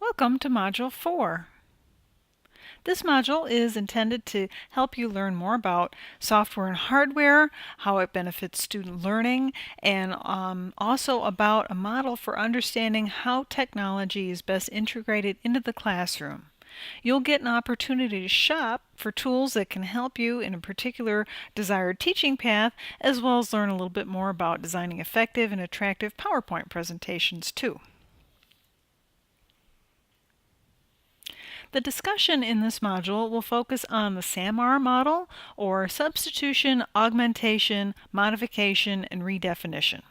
Welcome to Module 4. This module is intended to help you learn more about software and hardware, how it benefits student learning, and also about a model for understanding how technology is best integrated into the classroom. You'll get an opportunity to shop for tools that can help you in a particular desired teaching path, as well as learn a little bit more about designing effective and attractive PowerPoint presentations too. The discussion in this module will focus on the SAMR model, or substitution, augmentation, modification, and redefinition.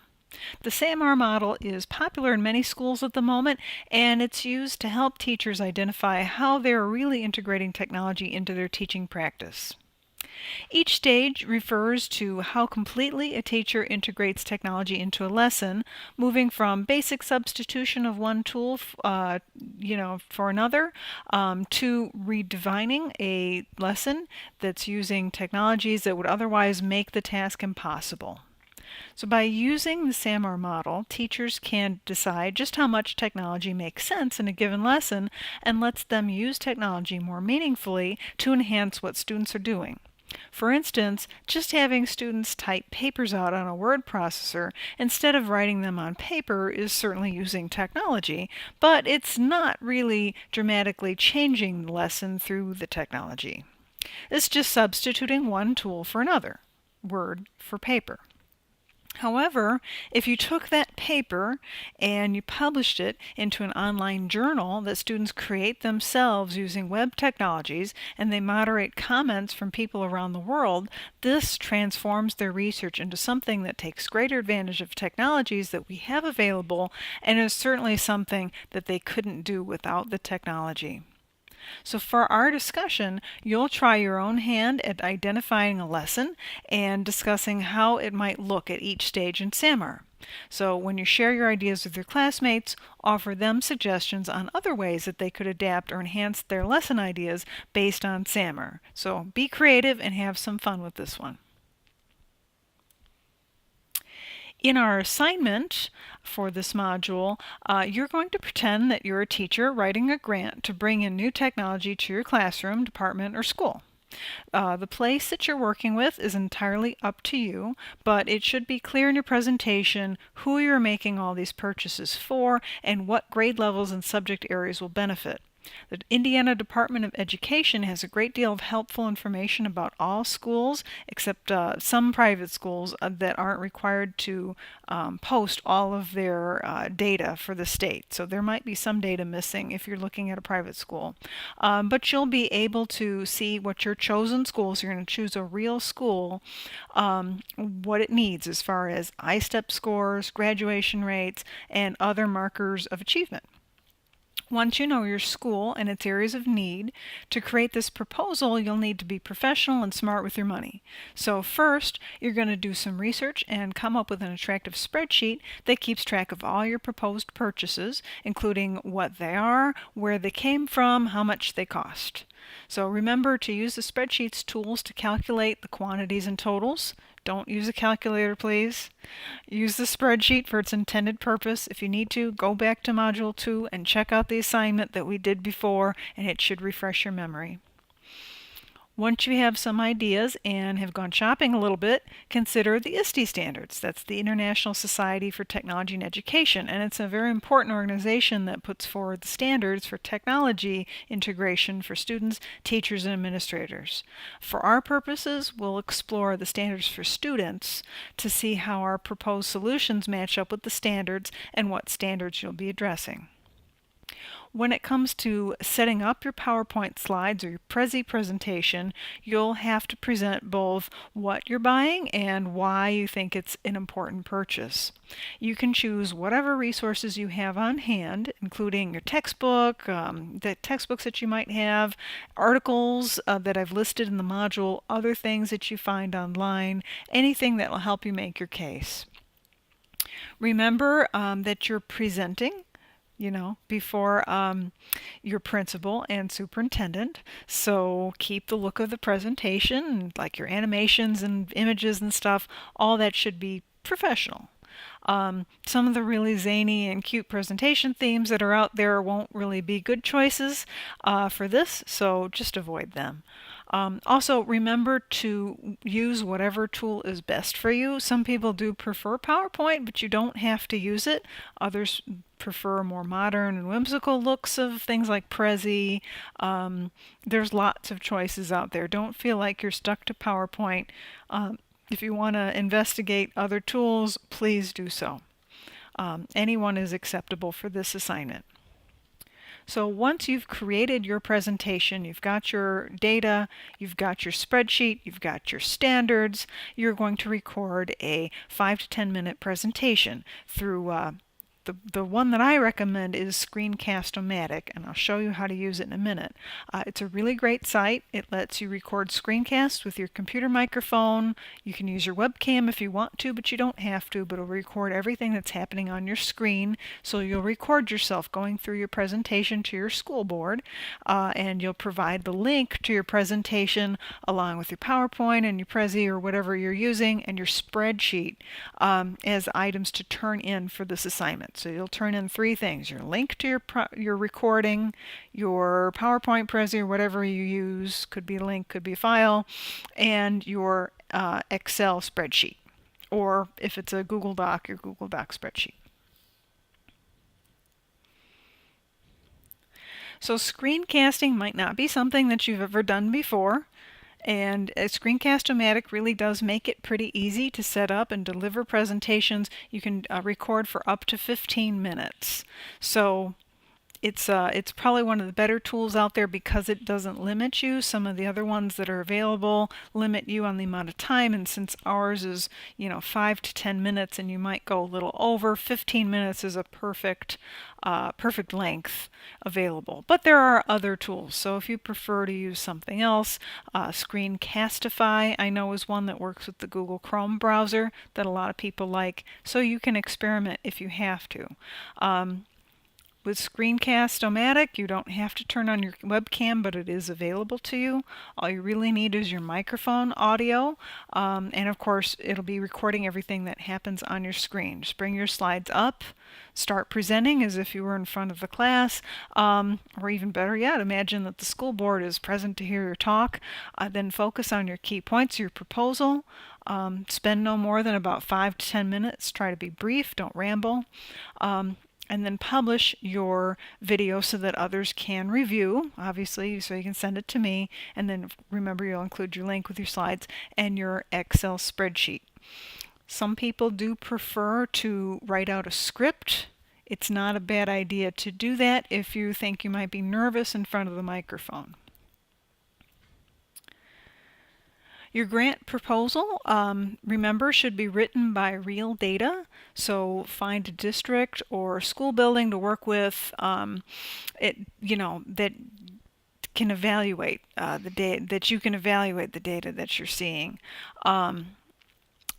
The SAMR model is popular in many schools at the moment, and it's used to help teachers identify how they're really integrating technology into their teaching practice. Each stage refers to how completely a teacher integrates technology into a lesson, moving from basic substitution of one tool for another to redefining a lesson that's using technologies that would otherwise make the task impossible. So by using the SAMR model, teachers can decide just how much technology makes sense in a given lesson and lets them use technology more meaningfully to enhance what students are doing. For instance, just having students type papers out on a word processor instead of writing them on paper is certainly using technology, but it's not really dramatically changing the lesson through the technology. It's just substituting one tool for another, word for paper. However, if you took that paper and you published it into an online journal that students create themselves using web technologies, and they moderate comments from people around the world, this transforms their research into something that takes greater advantage of technologies that we have available, and is certainly something that they couldn't do without the technology. So for our discussion, you'll try your own hand at identifying a lesson and discussing how it might look at each stage in SAMR. So when you share your ideas with your classmates, offer them suggestions on other ways that they could adapt or enhance their lesson ideas based on SAMR. So be creative and have some fun with this one. In our assignment for this module, you're going to pretend that you're a teacher writing a grant to bring in new technology to your classroom, department, or school. The place that you're working with is entirely up to you, but it should be clear in your presentation who you're making all these purchases for and what grade levels and subject areas will benefit. The Indiana Department of Education has a great deal of helpful information about all schools, except some private schools that aren't required to post all of their data for the state. So there might be some data missing if you're looking at a private school. But you'll be able to see what your chosen schools, you're going to choose a real school, what it needs as far as I-STEP scores, graduation rates, and other markers of achievement. Once you know your school and its areas of need, to create this proposal, you'll need to be professional and smart with your money. So first, you're going to do some research and come up with an attractive spreadsheet that keeps track of all your proposed purchases, including what they are, where they came from, how much they cost. So remember to use the spreadsheet's tools to calculate the quantities and totals. Don't use a calculator, please. Use the spreadsheet for its intended purpose. If you need to, go back to Module 2 and check out the assignment that we did before, and it should refresh your memory. Once you have some ideas and have gone shopping a little bit, consider the ISTE standards. That's the International Society for Technology and Education, and it's a very important organization that puts forward the standards for technology integration for students, teachers, and administrators. For our purposes, we'll explore the standards for students to see how our proposed solutions match up with the standards and what standards you'll be addressing. When it comes to setting up your PowerPoint slides or your Prezi presentation, you'll have to present both what you're buying and why you think it's an important purchase. You can choose whatever resources you have on hand, including your textbook, the textbooks that you might have, articles that I've listed in the module, other things that you find online, anything that will help you make your case. Remember that you're presenting before your principal and superintendent. So keep the look of the presentation, like your animations and images and stuff, all that should be professional. Some of the really zany and cute presentation themes that are out there won't really be good choices for this, so just avoid them. Also, remember to use whatever tool is best for you. Some people do prefer PowerPoint, but you don't have to use it. Others prefer more modern and whimsical looks of things like Prezi. There's lots of choices out there. Don't feel like you're stuck to PowerPoint. If you want to investigate other tools, please do so. Anyone is acceptable for this assignment. So once you've created your presentation, you've got your data, you've got your spreadsheet, you've got your standards, you're going to record a 5 to 10 minute presentation through the one that I recommend is Screencast-O-Matic, and I'll show you how to use it in a minute. It's a really great site. It lets you record screencasts with your computer microphone. You can use your webcam if you want to, but you don't have to, but it'll record everything that's happening on your screen. So you'll record yourself going through your presentation to your school board, and you'll provide the link to your presentation along with your PowerPoint and your Prezi or whatever you're using and your spreadsheet as items to turn in for this assignment. So you'll turn in 3 things: your link to your recording, your PowerPoint, Prezi, or whatever you use, could be a link, could be a file, and your Excel spreadsheet, or if it's a Google Doc, your Google Doc spreadsheet. So screencasting might not be something that you've ever done before. And Screencast-O-Matic really does make it pretty easy to set up and deliver presentations. You can record for up to 15 minutes. So it's probably one of the better tools out there because it doesn't limit you. Some of the other ones that are available limit you on the amount of time, and since ours is 5 to 10 minutes and you might go a little over, 15 minutes is a perfect length available. But there are other tools, so if you prefer to use something else, Screencastify I know is one that works with the Google Chrome browser that a lot of people like, so you can experiment if you have to. With Screencast-O-Matic, you don't have to turn on your webcam, but it is available to you. All you really need is your microphone audio, and of course it'll be recording everything that happens on your screen. Just bring your slides up, start presenting as if you were in front of the class, or even better yet, imagine that the school board is present to hear your talk. Then focus on your key points, your proposal. Spend no more than about 5 to 10 minutes. Try to be brief, don't ramble. And then publish your video so that others can review, obviously, so you can send it to me. And then remember, you'll include your link with your slides and your Excel spreadsheet. Some people do prefer to write out a script. It's not a bad idea to do that if you think you might be nervous in front of the microphone. Your grant proposal, remember, should be written by real data. So find a district or school building to work with that can evaluate the data, that you can evaluate the data that you're seeing.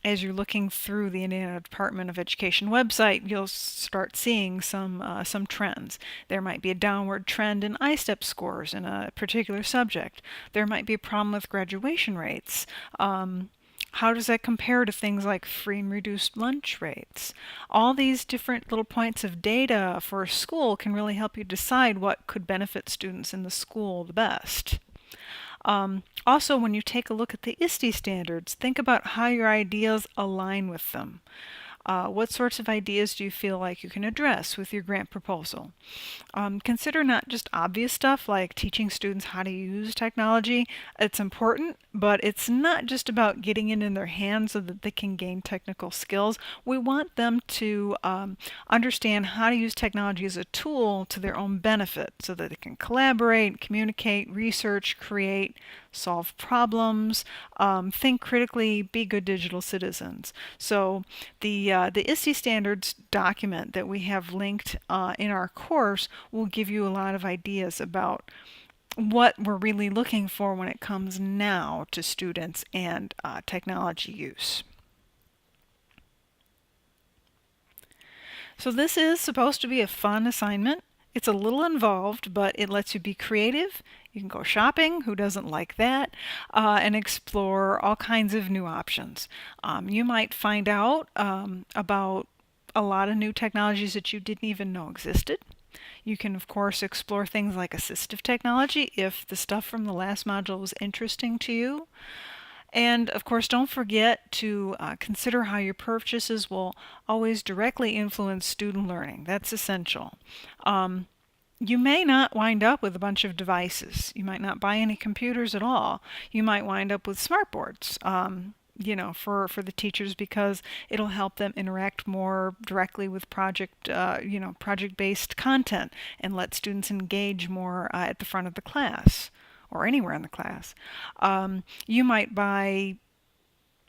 As you're looking through the Indiana Department of Education website, you'll start seeing some trends. There might be a downward trend in I-STEP scores in a particular subject. There might be a problem with graduation rates. How does that compare to things like free and reduced lunch rates? All these different little points of data for a school can really help you decide what could benefit students in the school the best. Also, when you take a look at the ISTE standards, think about how your ideas align with them. What sorts of ideas do you feel like you can address with your grant proposal? Consider not just obvious stuff like teaching students how to use technology. It's important, but it's not just about getting it in their hands so that they can gain technical skills. We want them to understand how to use technology as a tool to their own benefit so that they can collaborate, communicate, research, create, solve problems, think critically, be good digital citizens. So the ISTE standards document that we have linked in our course will give you a lot of ideas about what we're really looking for when it comes now to students and technology use. So this is supposed to be a fun assignment. It's a little involved, but it lets you be creative. You can go shopping, who doesn't like that, and explore all kinds of new options. You might find out about a lot of new technologies that you didn't even know existed. You can, of course, explore things like assistive technology if the stuff from the last module was interesting to you. And of course, don't forget to consider how your purchases will always directly influence student learning. That's essential. You may not wind up with a bunch of devices. You might not buy any computers at all. You might wind up with smartboards. For the teachers because it'll help them interact more directly with project-based content and let students engage more at the front of the class or anywhere in the class. You might buy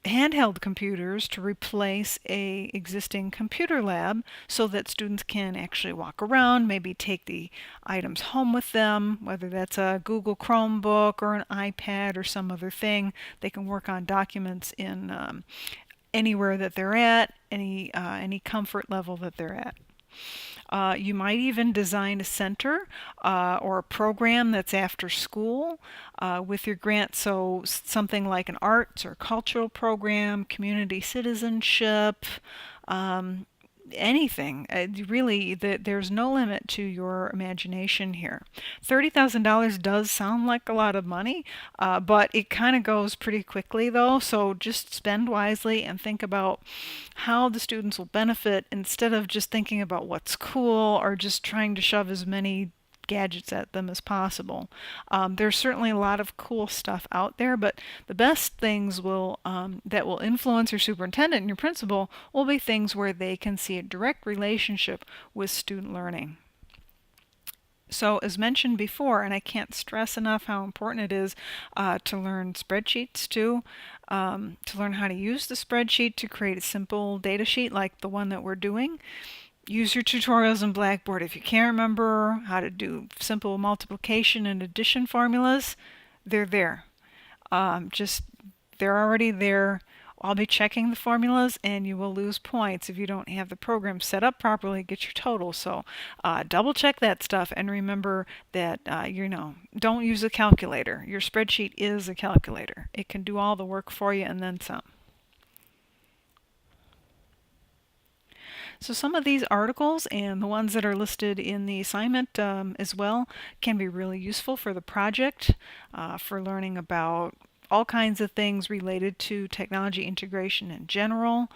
handheld computers to replace a existing computer lab so that students can actually walk around, maybe take the items home with them, whether that's a Google Chromebook or an iPad or some other thing. They can work on documents in anywhere that they're at, any comfort level that they're at. You might even design a center or a program that's after school with your grant. So something like an arts or cultural program, community citizenship, anything. Really, there's no limit to your imagination here. $30,000 does sound like a lot of money, but it kind of goes pretty quickly though. So just spend wisely and think about how the students will benefit instead of just thinking about what's cool or just trying to shove as many gadgets at them as possible. There's certainly a lot of cool stuff out there, but the best things that will influence your superintendent and your principal will be things where they can see a direct relationship with student learning. So as mentioned before, and I can't stress enough how important it is to learn spreadsheets too, to learn how to use the spreadsheet to create a simple data sheet like the one that we're doing. Use your tutorials in Blackboard. If you can't remember how to do simple multiplication and addition formulas, they're there. They're already there. I'll be checking the formulas and you will lose points if you don't have the program set up properly to get your total. So double check that stuff and remember that, don't use a calculator. Your spreadsheet is a calculator. It can do all the work for you and then some. So some of these articles and the ones that are listed in the assignment as well can be really useful for the project, for learning about all kinds of things related to technology integration in general,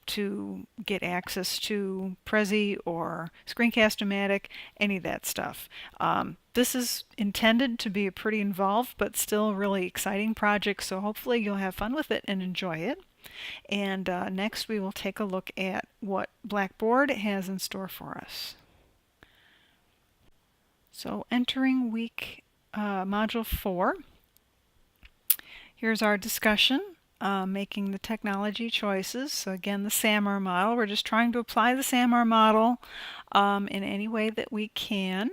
to get access to Prezi or Screencast-O-Matic, any of that stuff. This is intended to be a pretty involved but still really exciting project, so hopefully you'll have fun with it and enjoy it. And next we will take a look at what Blackboard has in store for us. So entering week module 4, here's our discussion, making the technology choices. So again, the SAMR model. We're just trying to apply the SAMR model in any way that we can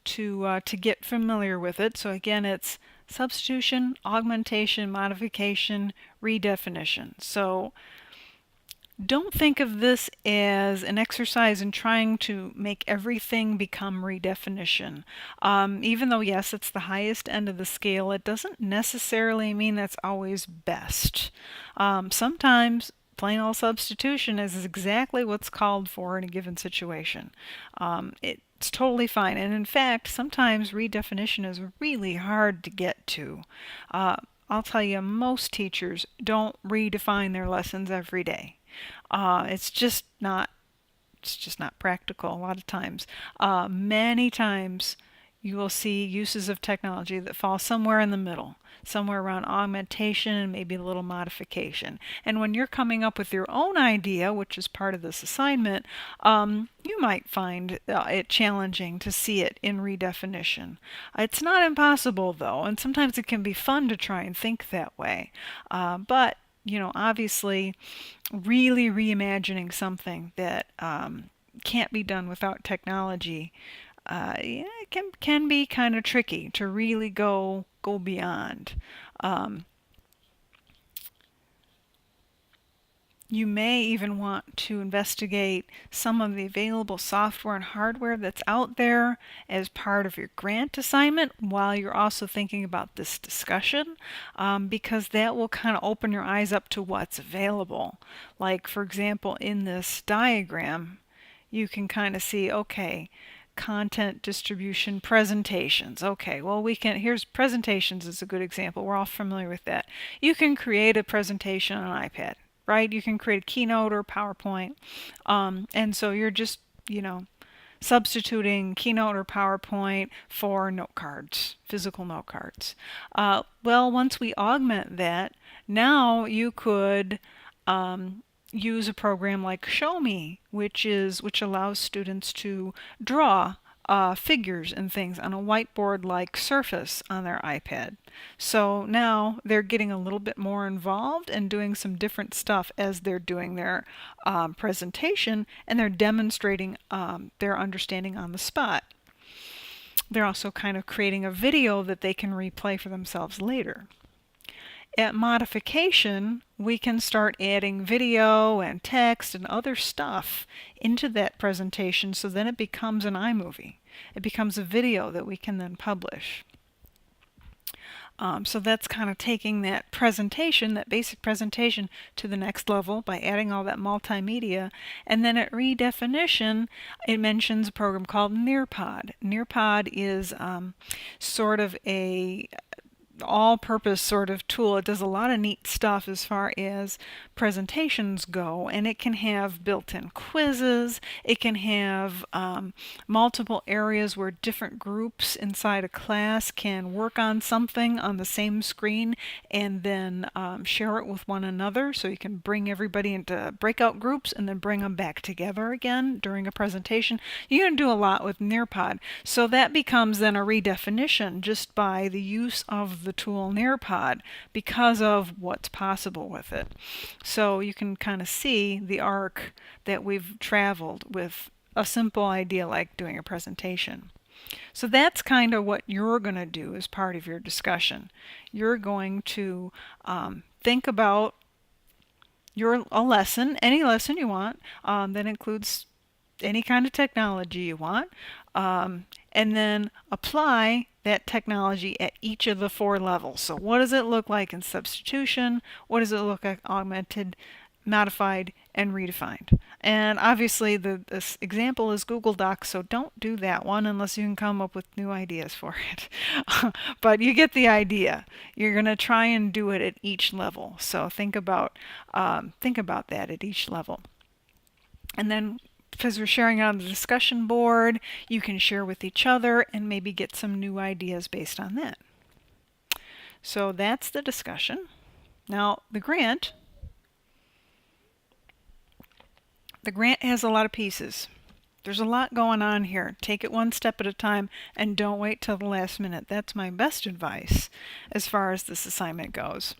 to get familiar with it. So again, it's substitution, augmentation, modification, redefinition. So don't think of this as an exercise in trying to make everything become redefinition. Even though, yes, it's the highest end of the scale, it doesn't necessarily mean that's always best. Sometimes plain old substitution is exactly what's called for in a given situation. It's totally fine. And in fact, sometimes redefinition is really hard to get to. I'll tell you, most teachers don't redefine their lessons every day. It's just not practical a lot of times. Many times you will see uses of technology that fall somewhere in the middle, somewhere around augmentation and maybe a little modification. And when you're coming up with your own idea, which is part of this assignment, you might find it challenging to see it in redefinition. It's not impossible though, and sometimes it can be fun to try and think that way. But obviously, really reimagining something that can't be done without technology, it can be kind of tricky to really go beyond. You may even want to investigate some of the available software and hardware that's out there as part of your grant assignment while you're also thinking about this discussion, because that will kind of open your eyes up to what's available. Like, for example, in this diagram, you can kind of see, okay, content distribution presentations. Okay, well, here's presentations is a good example. We're all familiar with that. You can create a presentation on an iPad, right? You can create a Keynote or PowerPoint. And so you're just, substituting Keynote or PowerPoint for note cards, physical note cards. Well, once we augment that, now you could use a program like Show Me, which allows students to draw figures and things on a whiteboard-like surface on their iPad. So now they're getting a little bit more involved and doing some different stuff as they're doing their presentation, and they're demonstrating their understanding on the spot. They're also kind of creating a video that they can replay for themselves later. At modification, we can start adding video and text and other stuff into that presentation, so then it becomes an iMovie. It becomes a video that we can then publish. So that's kind of taking that presentation, that basic presentation, to the next level by adding all that multimedia. And then at redefinition, it mentions a program called Nearpod. Nearpod is sort of a all-purpose sort of tool. It does a lot of neat stuff as far as presentations go, and it can have built-in quizzes. It can have multiple areas where different groups inside a class can work on something on the same screen and then share it with one another. So you can bring everybody into breakout groups and then bring them back together again during a presentation. You can do a lot with Nearpod. So that becomes then a redefinition just by the use of the tool Nearpod because of what's possible with it. So you can kind of see the arc that we've traveled with a simple idea like doing a presentation. So that's kind of what you're going to do as part of your discussion. You're going to think about a lesson, any lesson you want, that includes any kind of technology you want, and then apply that technology at each of the 4 levels. So what does it look like in substitution? What does it look like augmented, modified, and redefined? And obviously this example is Google Docs, so don't do that one unless you can come up with new ideas for it. But you get the idea. You're going to try and do it at each level. So think about that at each level. And then because we're sharing it on the discussion board, you can share with each other and maybe get some new ideas based on that. So that's the discussion. Now the grant has a lot of pieces. There's a lot going on here. Take it one step at a time and don't wait till the last minute. That's my best advice as far as this assignment goes.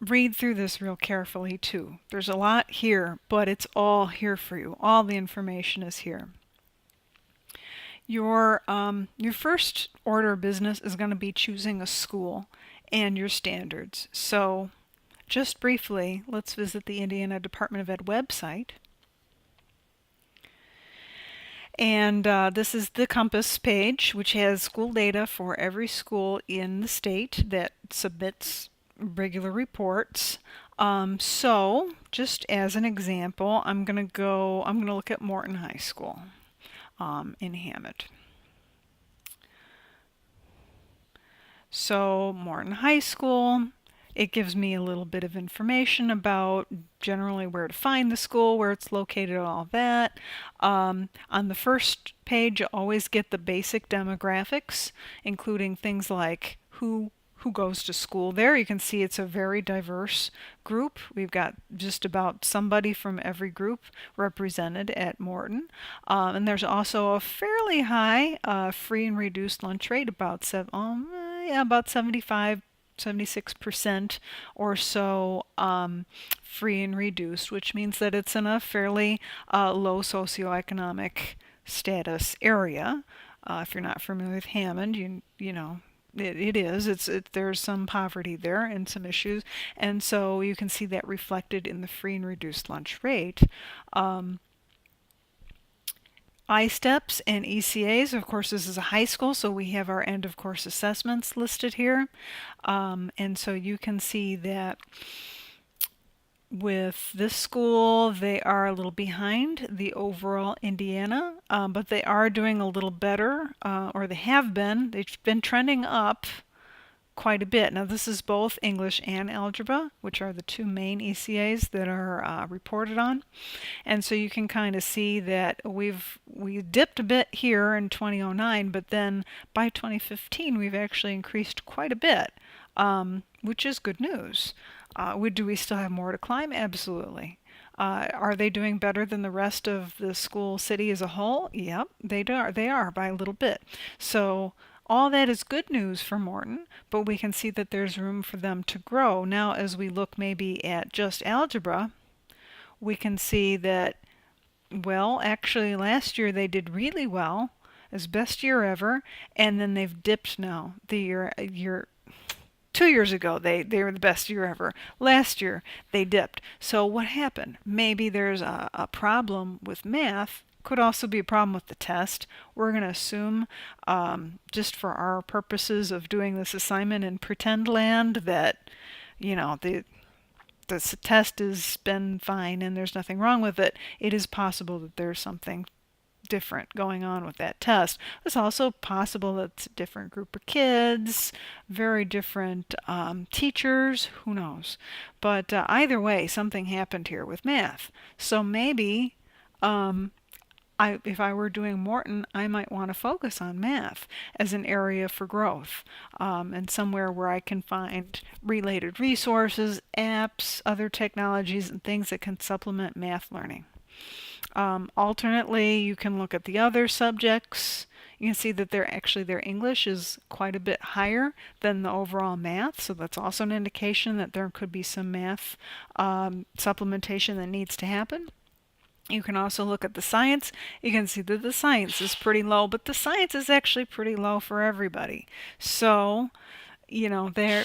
Read through this real carefully too. There's a lot here, but it's all here for you. All the information is here. Your first order of business is going to be choosing a school and your standards. So just briefly, let's visit the Indiana Department of Ed website. And this is the Compass page, which has school data for every school in the state that submits regular reports. So just as an example, I'm going to look at Morton High School in Hammond. So Morton High School, it gives me a little bit of information about generally where to find the school, where it's located, all that. On the first page, you always get the basic demographics, including things like who goes to school there. You can see it's a very diverse group. We've got just about somebody from every group represented at Morton. And there's also a fairly high free and reduced lunch rate, about 76% or so free and reduced, which means that it's in a fairly low socioeconomic status area. If you're not familiar with Hammond, you know, It is. There's some poverty there and some issues, and so you can see that reflected in the free and reduced lunch rate. Um, I-STEPs and ECAs, of course, this is a high school, so we have our end of course assessments listed here. And so you can see that with this school, they are a little behind the overall Indiana, but they are doing a little better, or they have been. They've been trending up quite a bit. Now, this is both English and algebra, which are the two main ECAs that are reported on. And so you can kind of see that we dipped a bit here in 2009, but then by 2015 we've actually increased quite a bit, which is good news. Do we still have more to climb? Absolutely. Are they doing better than the rest of the school city as a whole? Yep, they are. They are by a little bit. So all that is good news for Morton, but we can see that there's room for them to grow. Now, as we look maybe at just algebra, we can see that, well, actually last year they did really well, as best year ever, and then they've dipped now. The year 2 years ago they were the best year ever. Last year they dipped. So what happened? Maybe there's a problem with math. Could also be a problem with the test. We're going to assume, just for our purposes of doing this assignment in pretend land, that the test has been fine and there's nothing wrong with it. It is possible that there's something different going on with that test. It's also possible that it's a different group of kids, very different teachers, who knows. But either way, something happened here with math. So maybe if I were doing Morton, I might want to focus on math as an area for growth, and somewhere where I can find related resources, apps, other technologies, and things that can supplement math learning. Alternately, you can look at the other subjects. You can see that their English is quite a bit higher than the overall math, so that's also an indication that there could be some math supplementation that needs to happen. You can also look at the science. You can see that the science is pretty low, but the science is actually pretty low for everybody. So, there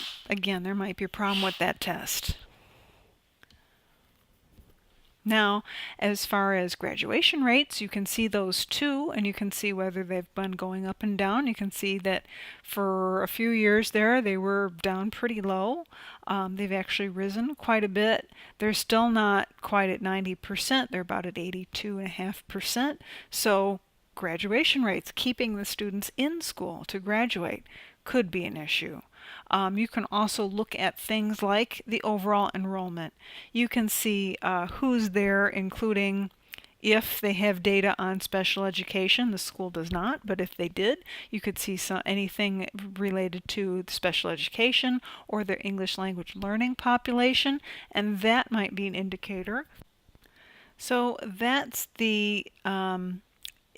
might be a problem with that test. Now, as far as graduation rates, you can see those too, and you can see whether they've been going up and down. You can see that for a few years there, they were down pretty low. They've actually risen quite a bit. They're still not quite at 90%. They're about at 82.5%. So graduation rates, keeping the students in school to graduate, could be an issue. You can also look at things like the overall enrollment. You can see who's there, including if they have data on special education. The school does not, but if they did, you could see anything related to special education or their English language learning population, and that might be an indicator. So that's the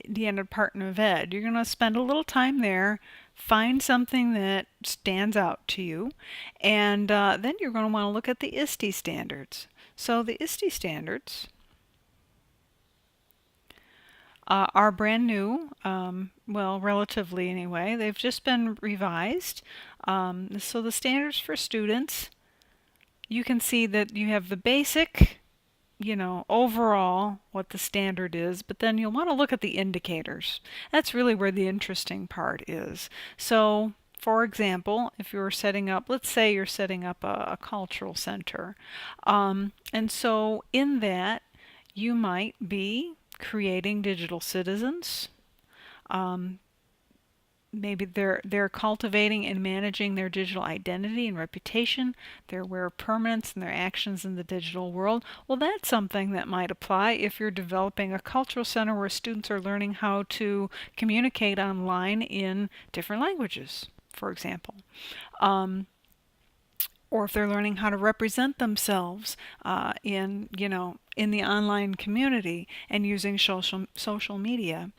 Indiana Department of Ed. You're going to spend a little time there, find something that stands out to you, and then you're going to want to look at the ISTE standards. So the ISTE standards are brand new, well, relatively anyway. They've just been revised. So the standards for students, you can see that you have the basic, overall what the standard is, but then you'll want to look at the indicators. That's really where the interesting part is. So, for example, if you're setting up, let's say you're setting up a cultural center, and so in that you might be creating digital citizens. Maybe they're cultivating and managing their digital identity and reputation. They're aware of permanence in their actions in the digital world. Well, that's something that might apply if you're developing a cultural center where students are learning how to communicate online in different languages, for example. Or if they're learning how to represent themselves in the online community and using social media.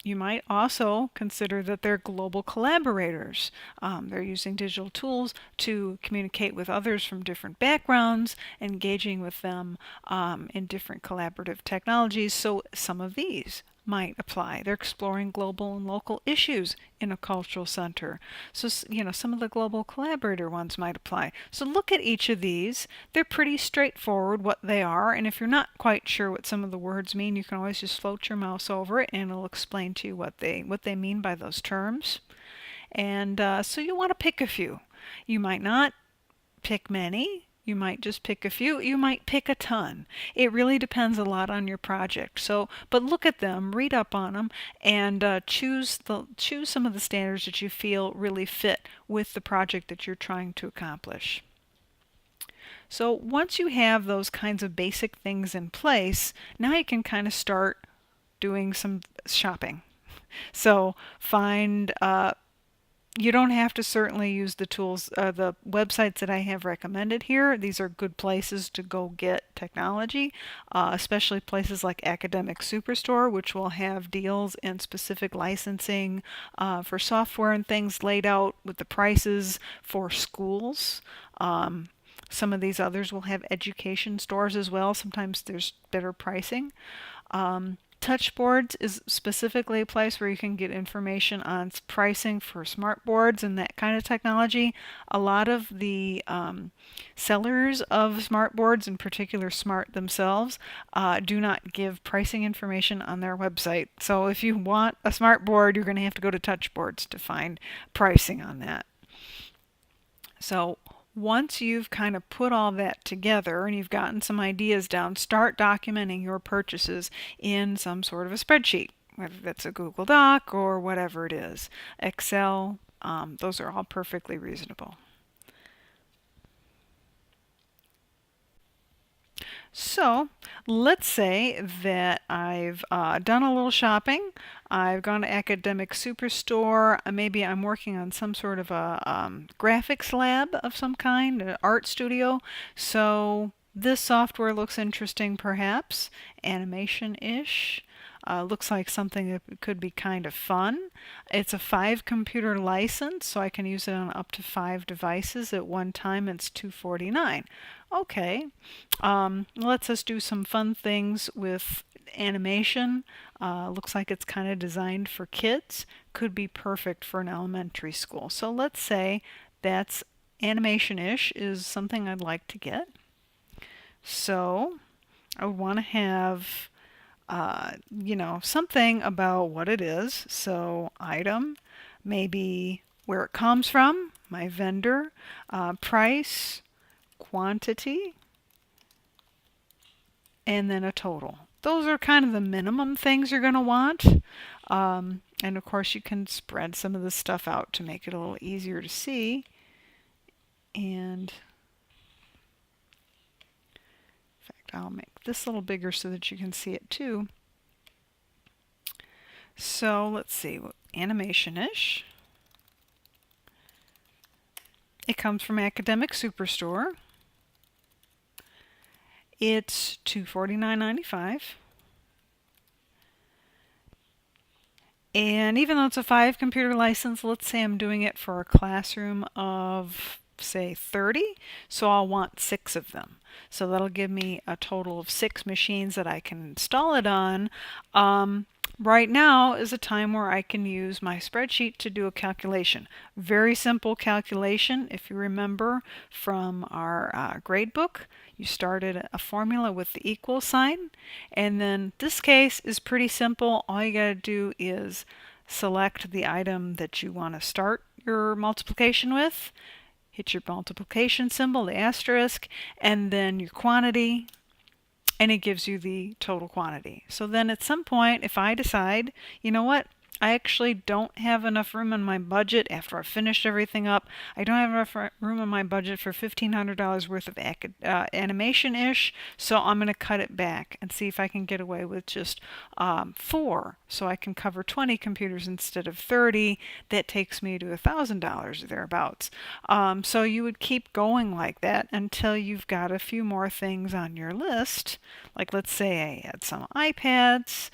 You might also consider that they're global collaborators. They're using digital tools to communicate with others from different backgrounds, engaging with them in different collaborative technologies. So some of these might apply. They're exploring global and local issues in a cultural center. So, some of the global collaborator ones might apply. So look at each of these. They're pretty straightforward what they are, and if you're not quite sure what some of the words mean, you can always just float your mouse over it and it'll explain to you what they mean by those terms. And so you want to pick a few. You might not pick many. You might just pick a few. You might pick a ton. It really depends a lot on your project. So, but look at them, read up on them, and choose some of the standards that you feel really fit with the project that you're trying to accomplish. So once you have those kinds of basic things in place, now you can kind of start doing some shopping. So find you don't have to certainly use the tools, the websites that I have recommended here. These are good places to go get technology, especially places like Academic Superstore, which will have deals and specific licensing for software and things laid out with the prices for schools. Some of these others will have education stores as well. Sometimes there's better pricing. Touchboards is specifically a place where you can get information on pricing for smart boards and that kind of technology. A lot of the sellers of smart boards, in particular Smart themselves, do not give pricing information on their website. So if you want a smart board, you're going to have to go to Touchboards to find pricing on that. So once you've kind of put all that together and you've gotten some ideas down, start documenting your purchases in some sort of a spreadsheet, whether that's a Google Doc or whatever it is. Excel, those are all perfectly reasonable. So let's say that I've done a little shopping. I've gone to Academic Superstore. Maybe I'm working on some sort of a graphics lab of some kind, an art studio. So this software looks interesting, perhaps, animation-ish. Looks like something that could be kind of fun. It's a 5-computer license, so I can use it on up to 5 devices at one time. It's $249. Okay, lets us do some fun things with animation. Looks like it's kind of designed for kids. Could be perfect for an elementary school. So let's say that's animation-ish is something I'd like to get. So I would want to have something about what it is. So item, maybe where it comes from, my vendor, price, quantity, and then a total. Those are kind of the minimum things you're going to want. And of course you can spread some of this stuff out to make it a little easier to see. And in fact, I'll make this a little bigger so that you can see it too. So let's see, animation-ish. It comes from Academic Superstore. It's $249.95. And even though it's a 5-computer license, let's say I'm doing it for a classroom of, say, 30. So I'll want 6 of them. So that'll give me a total of 6 machines that I can install it on. Right now is a time where I can use my spreadsheet to do a calculation. Very simple calculation. If you remember from our grade book, you started a formula with the equal sign. And then this case is pretty simple. All you got to do is select the item that you want to start your multiplication with. Hit your multiplication symbol, the asterisk, and then your quantity, and it gives you the total quantity. So then at some point, if I decide, you know what, I actually don't have enough room in my budget after I've finished everything up. I don't have enough room in my budget for $1,500 worth of animation-ish, so I'm going to cut it back and see if I can get away with just 4, so I can cover 20 computers instead of 30. That takes me to $1,000 thereabouts. So you would keep going like that until you've got a few more things on your list. Like let's say I had some iPads.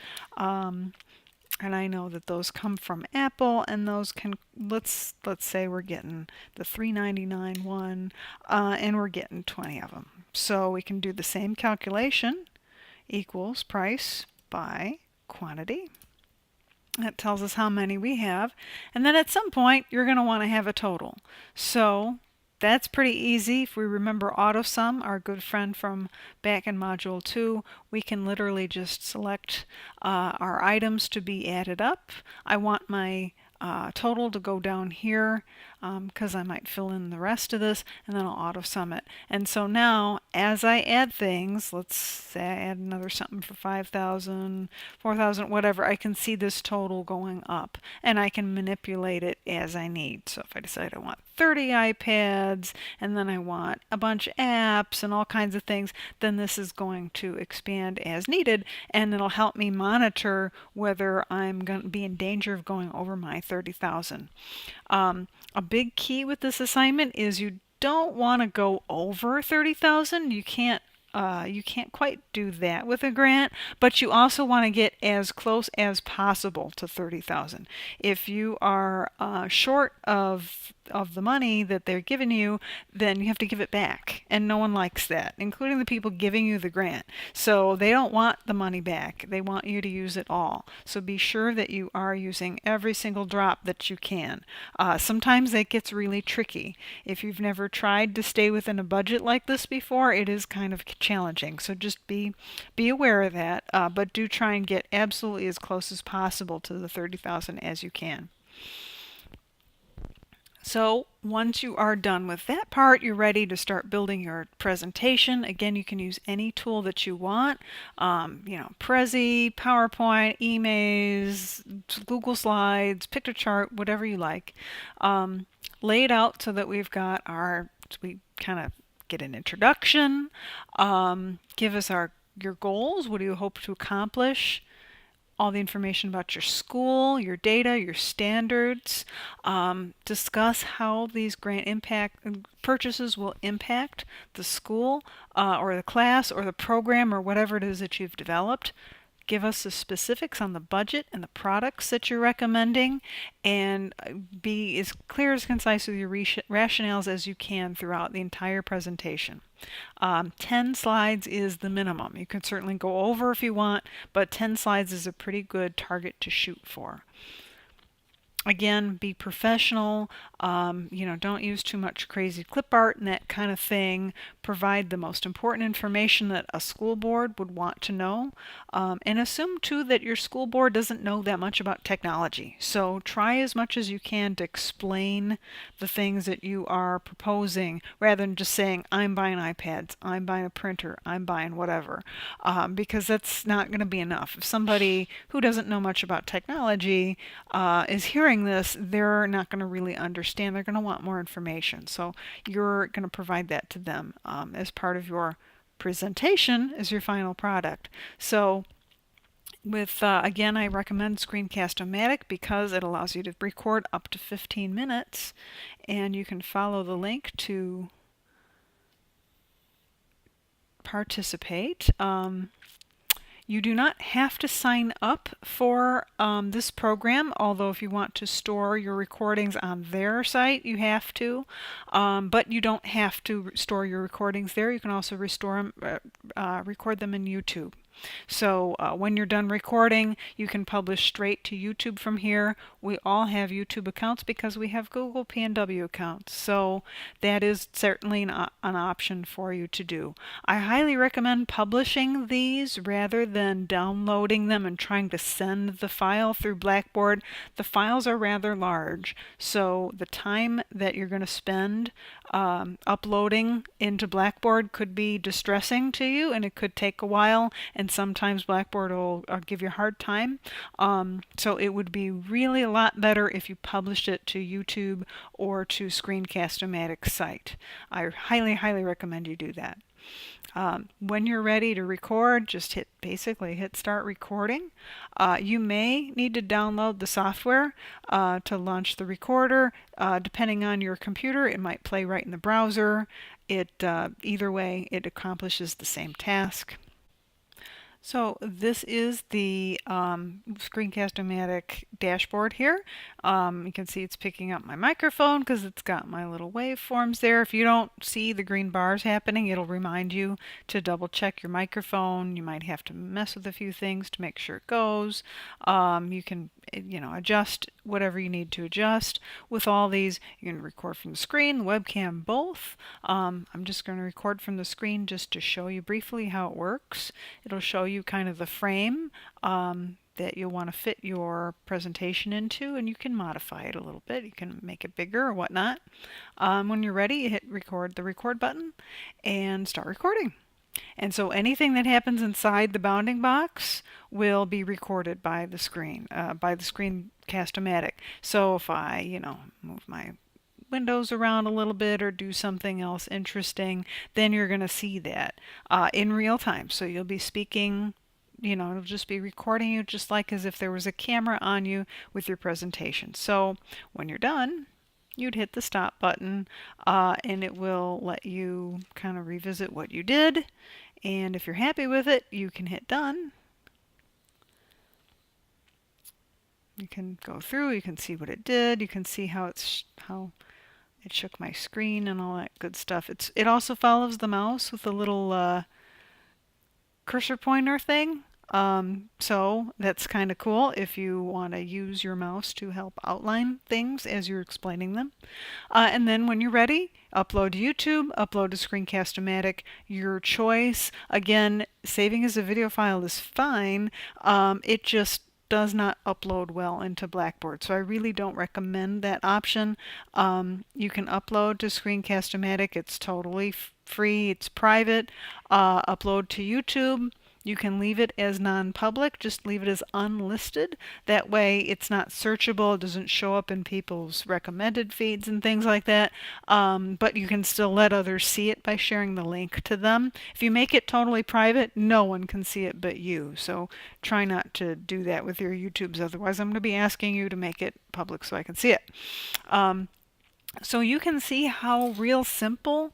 And I know that those come from Apple, and those can, let's say we're getting the $399 one, and we're getting 20 of them. So we can do the same calculation, equals price by quantity. That tells us how many we have. And then at some point, you're going to want to have a total. So that's pretty easy. If we remember AutoSum, our good friend from back in Module 2, we can literally just select our items to be added up. I want my total to go down here because I might fill in the rest of this, and then I'll auto sum it. And so now as I add things, let's say I add another something for 5,000, 4,000, whatever, I can see this total going up, and I can manipulate it as I need. So if I decide I want 30 iPads and then I want a bunch of apps and all kinds of things, then this is going to expand as needed, and it'll help me monitor whether I'm going to be in danger of going over my 30,000. A big key with this assignment is you don't want to go over 30,000. You can't quite do that with a grant, but you also want to get as close as possible to 30,000. If you are short of the money that they're giving you, then you have to give it back, and no one likes that, including the people giving you the grant. So they don't want the money back. They want you to use it all. So be sure that you are using every single drop that you can. Sometimes that gets really tricky. If you've never tried to stay within a budget like this before, it is kind of challenging. So just be aware of that, but do try and get absolutely as close as possible to the 30,000 as you can. So once you are done with that part, you're ready to start building your presentation. Again, you can use any tool that you want, Prezi, PowerPoint, emails, Google Slides, Pictochart, whatever you like. Lay it out so that we've got we kind of get an introduction, give us your goals. What do you hope to accomplish? All the information about your school, your data, your standards. Discuss how these grant purchases will impact the school or the class or the program or whatever it is that you've developed. Give us the specifics on the budget and the products that you're recommending, and be as clear as concise with your rationales as you can throughout the entire presentation. 10 slides is the minimum. You can certainly go over if you want, but 10 slides is a pretty good target to shoot for. Again, be professional. Don't use too much crazy clip art and that kind of thing. Provide the most important information that a school board would want to know. And assume, too, that your school board doesn't know that much about technology. So try as much as you can to explain the things that you are proposing rather than just saying, I'm buying iPads, I'm buying a printer, I'm buying whatever. Because that's not going to be enough. If somebody who doesn't know much about technology is hearing this, they're not going to really understand. They're going to want more information. So you're going to provide that to them as part of your presentation as your final product. So again, I recommend Screencast-O-Matic because it allows you to record up to 15 minutes, and you can follow the link to participate. You do not have to sign up for this program, although if you want to store your recordings on their site, you have to. But you don't have to store your recordings there. You can also record them in YouTube. So when you're done recording, you can publish straight to YouTube from here. We all have YouTube accounts because we have Google P&W accounts. So that is certainly an option for you to do. I highly recommend publishing these rather than downloading them and trying to send the file through Blackboard. The files are rather large, so the time that you're going to spend uploading into Blackboard could be distressing to you, and it could take a while, and sometimes Blackboard will give you a hard time. So it would be really a lot better if you published it to YouTube or to Screencast-O-Matic's site. I highly, highly recommend you do that. When you're ready to record, just basically hit start recording. You may need to download the software to launch the recorder. Depending on your computer, it might play right in the browser. Either way, it accomplishes the same task. So this is the Screencast-O-Matic dashboard here. You can see it's picking up my microphone because it's got my little waveforms there. If you don't see the green bars happening, it'll remind you to double check your microphone. You might have to mess with a few things to make sure it goes. You can adjust whatever you need to adjust. With all these, you can record from the screen, the webcam, both. I'm just going to record from the screen just to show you briefly how it works. It'll show you kind of the frame that you'll want to fit your presentation into, and you can modify it a little bit. You can make it bigger or whatnot. When you're ready, you hit the record button and start recording. And so anything that happens inside the bounding box will be recorded by the Screencast-O-Matic. So if I, move my windows around a little bit or do something else interesting, then you're going to see that in real time. So you'll be speaking, it'll just be recording you just like as if there was a camera on you with your presentation. So when you're done, you'd hit the stop button and it will let you kind of revisit what you did. And if you're happy with it, you can hit done. You can go through, you can see what it did, you can see how it shook my screen and all that good stuff. It also follows the mouse with a little cursor pointer thing. So that's kind of cool if you want to use your mouse to help outline things as you're explaining them. And then when you're ready, upload to YouTube, upload to Screencast-O-Matic, your choice. Again, saving as a video file is fine. It just does not upload well into Blackboard. So I really don't recommend that option. You can upload to Screencast-O-Matic. It's totally free. It's private. Upload to YouTube. You can leave it as non-public, just leave it as unlisted. That way it's not searchable, it doesn't show up in people's recommended feeds and things like that. But you can still let others see it by sharing the link to them. If you make it totally private, no one can see it but you. So try not to do that with your YouTubes, otherwise I'm going to be asking you to make it public so I can see it. So you can see how real simple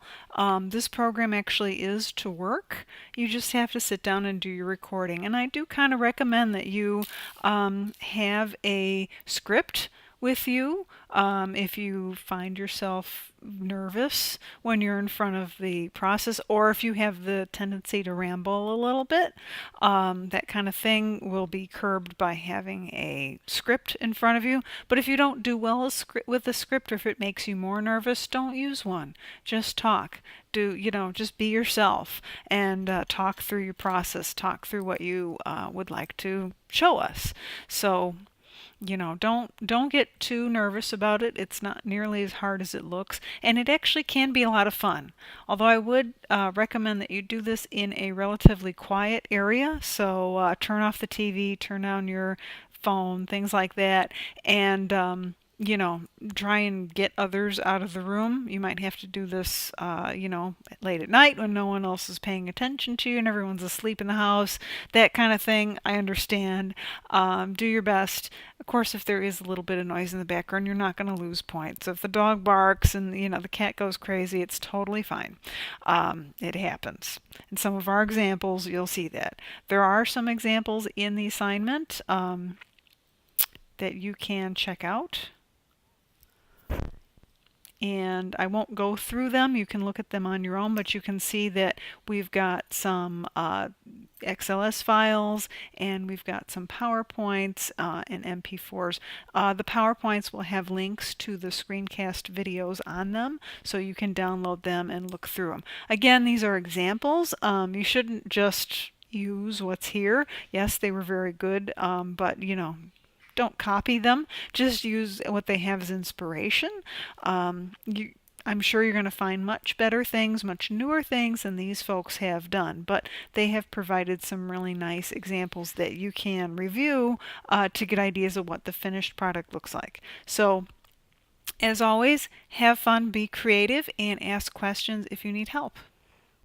this program actually is to work. You just have to sit down and do your recording. And I do kind of recommend that you have a script with you if you find yourself nervous when you're in front of the process, or if you have the tendency to ramble a little bit. That kind of thing will be curbed by having a script in front of you. But if you don't do well with the script, or if it makes you more nervous, don't use one. Just talk. Just be yourself and talk through your process. Talk through what you would like to show us. So don't get too nervous about it. It's not nearly as hard as it looks, and it actually can be a lot of fun. Although I would recommend that you do this in a relatively quiet area. So turn off the TV, turn down your phone, things like that, and try and get others out of the room. You might have to do this, late at night when no one else is paying attention to you and everyone's asleep in the house, that kind of thing. I understand. Do your best. Of course, if there is a little bit of noise in the background, you're not going to lose points. If the dog barks and, the cat goes crazy, it's totally fine. It happens. In some of our examples, you'll see that. There are some examples in the assignment that you can check out. And I won't go through them. You can look at them on your own, but you can see that we've got some XLS files and we've got some PowerPoints and MP4s. The PowerPoints will have links to the screencast videos on them, so you can download them and look through them. Again, these are examples. You shouldn't just use what's here. Yes, they were very good, but don't copy them. Just use what they have as inspiration. I'm sure you're going to find much better things, much newer things than these folks have done, but they have provided some really nice examples that you can review to get ideas of what the finished product looks like. So, as always, have fun, be creative, and ask questions if you need help.